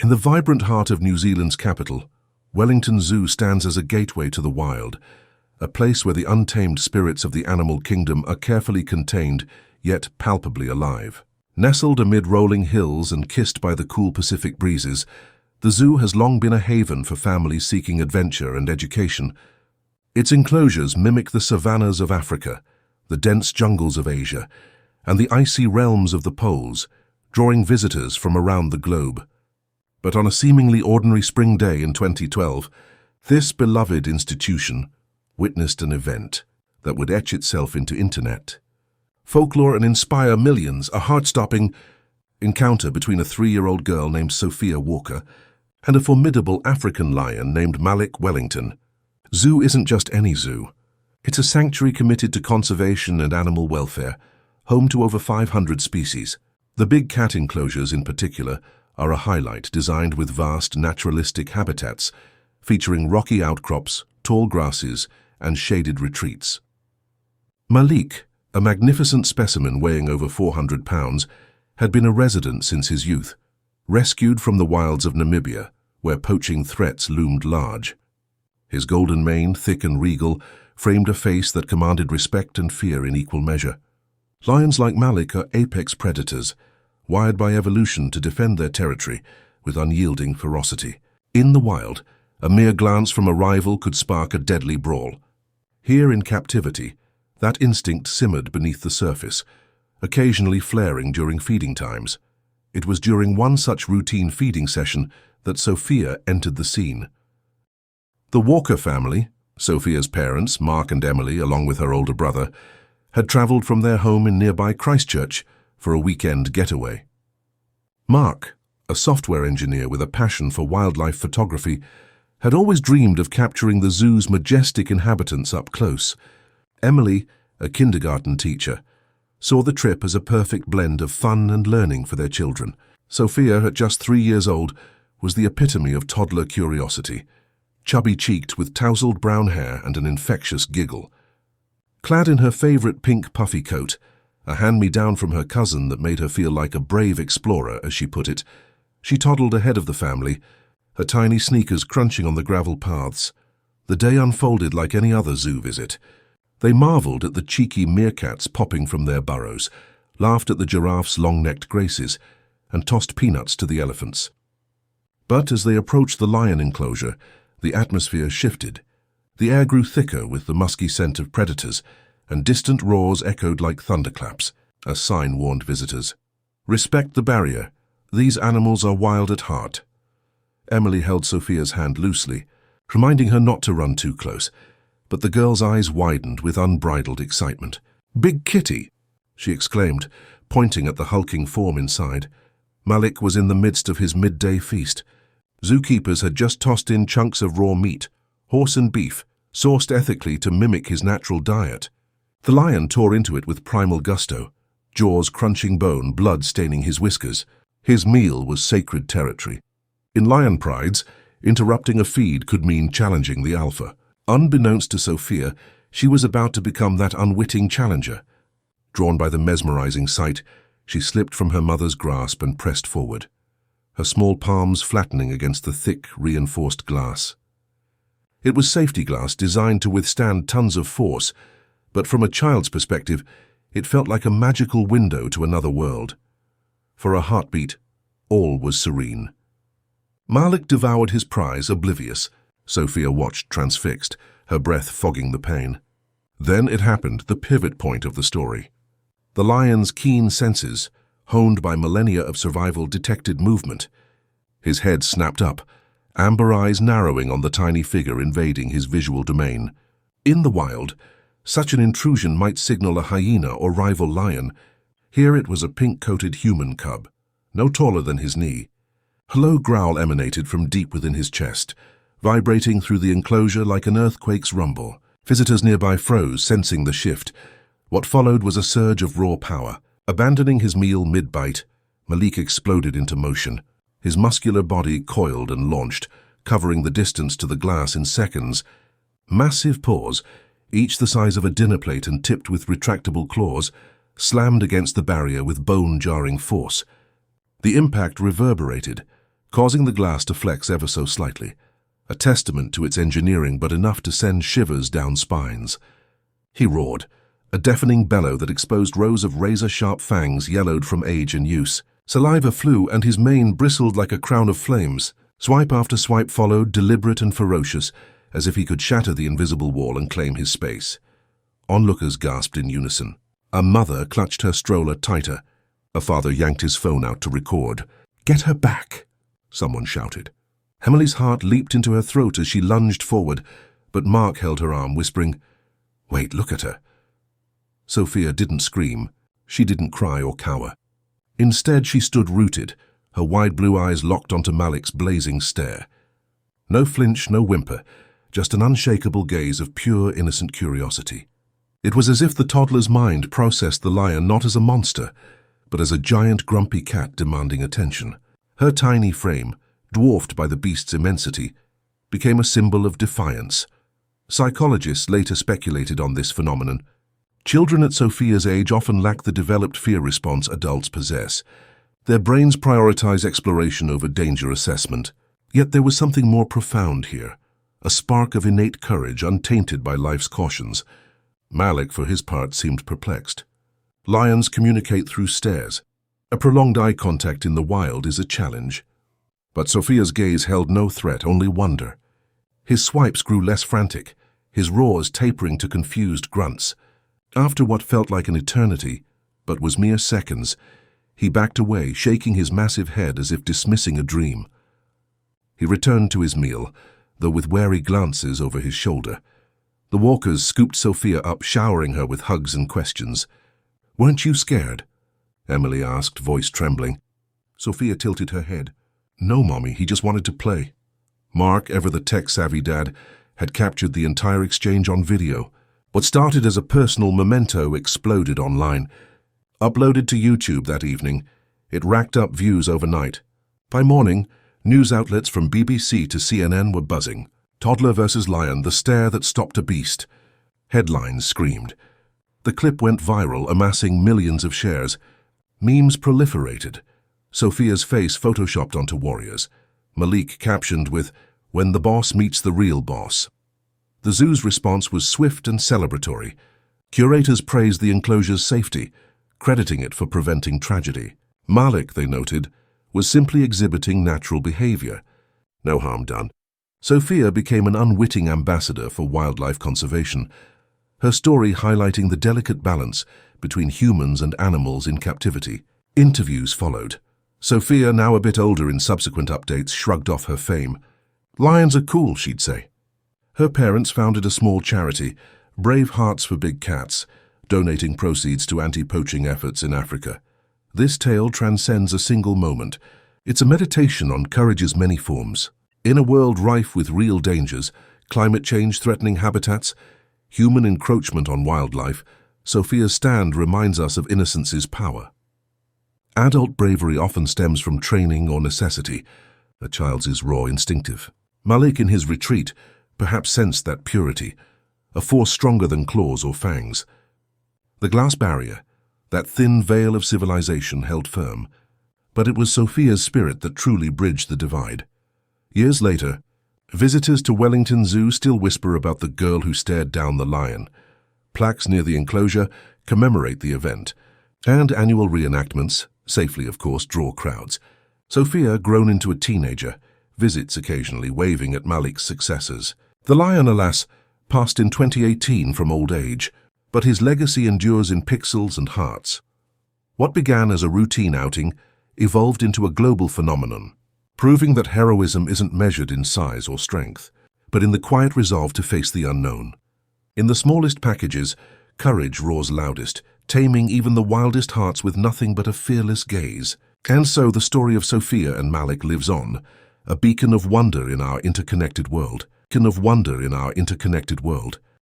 In the vibrant heart of New Zealand's capital, Wellington Zoo stands as a gateway to the wild, a place where the untamed spirits of the animal kingdom are carefully contained, yet palpably alive. Nestled amid rolling hills and kissed by the cool Pacific breezes, the zoo has long been a haven for families seeking adventure and education. Its enclosures mimic the savannas of Africa, the dense jungles of Asia, and the icy realms of the poles, drawing visitors from around the globe. But on a seemingly ordinary spring day in 2012, this beloved institution witnessed an event that would etch itself into internet. Folklore and inspire millions, a heart-stopping encounter between a 3-year-old girl named Sophia Walker and a formidable African lion named Malik Wellington. Zoo isn't just any zoo. It's a sanctuary committed to conservation and animal welfare, home to over 500 species. The big cat enclosures in particular are a highlight, designed with vast naturalistic habitats, featuring rocky outcrops, tall grasses, and shaded retreats. Malik, a magnificent specimen weighing over 400 pounds, had been a resident since his youth, rescued from the wilds of Namibia, where poaching threats loomed large. His golden mane, thick and regal, framed a face that commanded respect and fear in equal measure. Lions like Malik are apex predators, wired by evolution to defend their territory with unyielding ferocity. In the wild, a mere glance from a rival could spark a deadly brawl. Here in captivity, that instinct simmered beneath the surface, occasionally flaring during feeding times. It was during one such routine feeding session that Sophia entered the scene. The Walker family, Sophia's parents, Mark and Emily, along with her older brother, had travelled from their home in nearby Christchurch for a weekend getaway. Mark, a software engineer with a passion for wildlife photography, had always dreamed of capturing the zoo's majestic inhabitants up close. Emily, a kindergarten teacher, saw the trip as a perfect blend of fun and learning for their children. Sophia, at just 3 years old, was the epitome of toddler curiosity, chubby-cheeked with tousled brown hair and an infectious giggle. Clad in her favourite pink puffy coat, a hand-me-down from her cousin that made her feel like a brave explorer, as she put it, she toddled ahead of the family, her tiny sneakers crunching on the gravel paths. The day unfolded like any other zoo visit. They marvelled at the cheeky meerkats popping from their burrows, laughed at the giraffes' long-necked graces, and tossed peanuts to the elephants. But as they approached the lion enclosure, the atmosphere shifted. The air grew thicker with the musky scent of predators, and distant roars echoed like thunderclaps. A sign warned visitors. Respect the barrier. These animals are wild at heart. Emily held Sophia's hand loosely, reminding her not to run too close, but the girl's eyes widened with unbridled excitement. "Big kitty!" she exclaimed, pointing at the hulking form inside. Malik was in the midst of his midday feast. Zookeepers had just tossed in chunks of raw meat, horse and beef, sourced ethically to mimic his natural diet. The lion tore into it with primal gusto, jaws crunching bone, blood staining his whiskers. His meal was sacred territory. In lion prides, interrupting a feed could mean challenging the alpha. Unbeknownst to Sophia, she was about to become that unwitting challenger. Drawn by the mesmerizing sight, she slipped from her mother's grasp and pressed forward, her small palms flattening against the thick, reinforced glass. It was safety glass designed to withstand tons of force, but from a child's perspective, it felt like a magical window to another world. For a heartbeat, all was serene. Malik devoured his prize, oblivious. Sophia watched transfixed, her breath fogging the pain. Then it happened, the pivot point of the story. The lion's keen senses, honed by millennia of survival, detected movement. His head snapped up, amber eyes narrowing on the tiny figure invading his visual domain. In the wild, such an intrusion might signal a hyena or rival lion. Here it was a pink-coated human cub, no taller than his knee. A low growl emanated from deep within his chest, vibrating through the enclosure like an earthquake's rumble. Visitors nearby froze, sensing the shift. What followed was a surge of raw power. Abandoning his meal mid-bite, Malik exploded into motion. His muscular body coiled and launched, covering the distance to the glass in seconds. Massive paws, each the size of a dinner plate and tipped with retractable claws, slammed against the barrier with bone-jarring force. The impact reverberated, causing the glass to flex ever so slightly, a testament to its engineering but enough to send shivers down spines. He roared, a deafening bellow that exposed rows of razor-sharp fangs yellowed from age and use. Saliva flew and his mane bristled like a crown of flames. Swipe after swipe followed, deliberate and ferocious, as if he could shatter the invisible wall and claim his space. Onlookers gasped in unison. A mother clutched her stroller tighter. A father yanked his phone out to record. "Get her back!" someone shouted. Emily's heart leaped into her throat as she lunged forward, but Mark held her arm, whispering, "Wait, look at her." Sophia didn't scream. She didn't cry or cower. Instead, she stood rooted, her wide blue eyes locked onto Malik's blazing stare. No flinch, no whimper, just an unshakable gaze of pure, innocent curiosity. It was as if the toddler's mind processed the lion not as a monster, but as a giant, grumpy cat demanding attention. Her tiny frame, dwarfed by the beast's immensity, became a symbol of defiance. Psychologists later speculated on this phenomenon. Children at Sophia's age often lack the developed fear response adults possess. Their brains prioritize exploration over danger assessment. Yet there was something more profound here, a spark of innate courage untainted by life's cautions. Malik, for his part, seemed perplexed. Lions communicate through stares. A prolonged eye contact in the wild is a challenge. But Sophia's gaze held no threat, only wonder. His swipes grew less frantic, his roars tapering to confused grunts. After what felt like an eternity, but was mere seconds, he backed away, shaking his massive head as if dismissing a dream. He returned to his meal, though with wary glances over his shoulder. The walkers scooped Sophia up, showering her with hugs and questions. "Weren't you scared?" Emily asked, voice trembling. Sophia tilted her head. "No, Mommy, he just wanted to play." Mark, ever the tech-savvy dad, had captured the entire exchange on video. What started as a personal memento exploded online. Uploaded to YouTube that evening, it racked up views overnight. By morning, news outlets from BBC to CNN were buzzing. "Toddler versus lion, the stare that stopped a beast." Headlines screamed. The clip went viral, amassing millions of shares. Memes proliferated. Sophia's face photoshopped onto warriors. Malik captioned with, "When the boss meets the real boss." The zoo's response was swift and celebratory. Curators praised the enclosure's safety, crediting it for preventing tragedy. Malik, they noted, was simply exhibiting natural behavior. No harm done. Sophia became an unwitting ambassador for wildlife conservation, her story highlighting the delicate balance between humans and animals in captivity. Interviews followed. Sophia, now a bit older in subsequent updates, shrugged off her fame. "Lions are cool," she'd say. Her parents founded a small charity, Brave Hearts for Big Cats, donating proceeds to anti-poaching efforts in Africa. This tale transcends a single moment. It's a meditation on courage's many forms. In a world rife with real dangers, climate change threatening habitats, human encroachment on wildlife, Sophia's stand reminds us of innocence's power. Adult bravery often stems from training or necessity. A child's is raw, instinctive. Malik, in his retreat, perhaps sensed that purity, a force stronger than claws or fangs. The glass barrier, that thin veil of civilization, held firm, but it was Sophia's spirit that truly bridged the divide. Years later, visitors to Wellington Zoo still whisper about the girl who stared down the lion. Plaques near the enclosure commemorate the event, and annual reenactments, safely of course, draw crowds. Sophia, grown into a teenager, visits occasionally, waving at Malik's successors. The lion, alas, passed in 2018 from old age, but his legacy endures in pixels and hearts. What began as a routine outing evolved into a global phenomenon, proving that heroism isn't measured in size or strength, but in the quiet resolve to face the unknown. In the smallest packages, courage roars loudest, taming even the wildest hearts with nothing but a fearless gaze. And so the story of Sophia and Malik lives on, a beacon of wonder in our interconnected world.